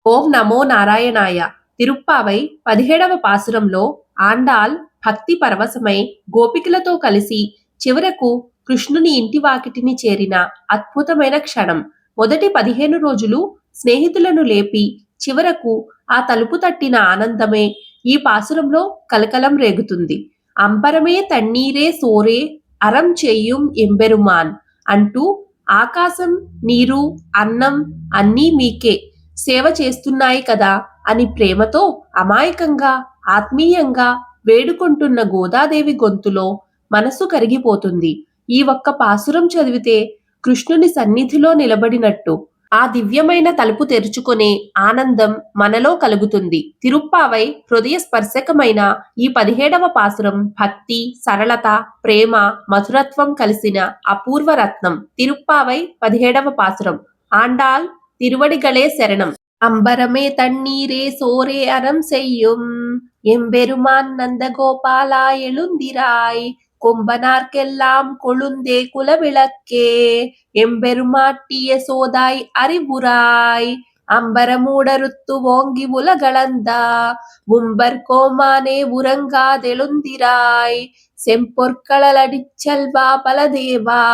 ఓం నమో నారాయణాయ. తిరుప్పావై 17వ పాసురంలో ఆండాల్ భక్తి పరవశమై గోపికలతో కలిసి చివరకు కృష్ణుని ఇంటి వాకిటిని చేరిన అద్భుతమైన క్షణం. మొదటి 15 రోజులు స్నేహితులను లేపి చివరకు ఆ తలుపు తట్టిన ఆనందమే ఈ పాసురంలో కలకలం రేగుతుంది. అంబరమే తన్నీరే సోరే అరం చెయ్యుం ఎంబెరుమాన్ అంటూ ఆకాశం, నీరు, అన్నం అన్నీ మీకే సేవ చేస్తున్నాయి కదా అని ప్రేమతో అమాయకంగా ఆత్మీయంగా వేడుకుంటున్న గోదాదేవి గొంతులో మనసు కరిగిపోతుంది. ఈ ఒక్క పాసురం చదివితే కృష్ణుని సన్నిధిలో నిలబడినట్టు ఆ దివ్యమైన తలుపు తెరుచుకునే ఆనందం మనలో కలుగుతుంది. తిరుప్పావై హృదయ స్పర్శకమైన ఈ 17వ పాసురం భక్తి, సరళత, ప్రేమ, మధురత్వం కలిసిన అపూర్వ రత్నం. తిరుప్పావై 17వ పాసురం. ఆండాల్ తిరువడిగళే శరణం. అంబరమే తన్నీరే సోరే அறம் செய்யும் எம்பெருமான் நந்தகோபாலா எழுந்திராய் கொம்பனார்க்கெல்லாம் கொழுந்தே குலவிளக்கே எம்பெருமாட்டிய சோதாய் அறிவுராய் அம்பரமூடருத்து ஓங்கி உலகளந்தா மும்பர் கோமானே உறங்காதெழுந்திராய் செம்பொற்களடிச்செல்வா பலதேவா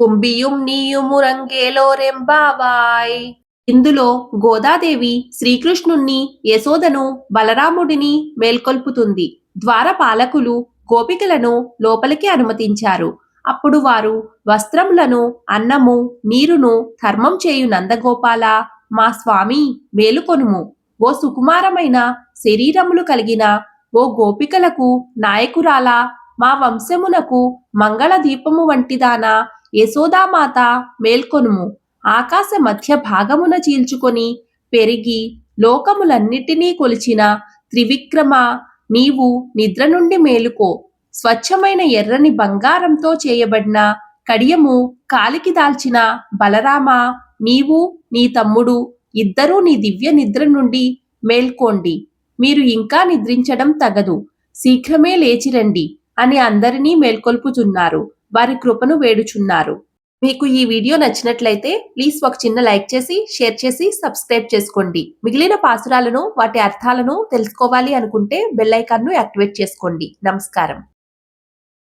కుంభిயும் నీயும் ఉరంగేలోరెంబావాయ్. ఇందులో గోదాదేవి శ్రీకృష్ణుణ్ణి, యశోదను, బలరాముడిని మేల్కొల్పుతుంది. ద్వారపాలకులు గోపికలను లోపలికి అనుమతించారు. అప్పుడు వారు వస్త్రములను, అన్నము, నీరును ధర్మం చేయు నందగోపాల, మా స్వామి మేలుకొనుము. ఓ సుకుమారమైన శరీరములు కలిగిన ఓ గోపికలకు నాయకురాలా, మా వంశమునకు మంగళ దీపము వంటిదానా యశోదామాత మేల్కొనుము. ఆకాశ మధ్య భాగమున చీల్చుకొని పెరిగి లోకములన్నిటినీ కొలిచిన త్రివిక్రమ, నీవు నిద్ర నుండి మేలుకో. స్వచ్ఛమైన ఎర్రని బంగారంతో చేయబడిన కడియము కాలికి దాల్చిన బలరామ, నీవు నీ తమ్ముడు ఇద్దరూ నీ దివ్య నిద్ర నుండి మేల్కోండి. మీరు ఇంకా నిద్రించడం తగదు, శీఘ్రమే లేచిరండి అని అందరినీ మేల్కొల్పుతున్నారు. వారి కృపను వేడుచున్నారు. మీకు ఈ వీడియో నచ్చినట్లయితే ప్లీజ్ ఒక చిన్న లైక్ చేసి, షేర్ చేసి, సబ్స్క్రైబ్ చేసుకోండి. మిగిలిన పాసురాలను, వాటి అర్థాలను తెలుసుకోవాలి అనుకుంటే బెల్ ఐకాన్ను యాక్టివేట్ చేసుకోండి. నమస్కారం.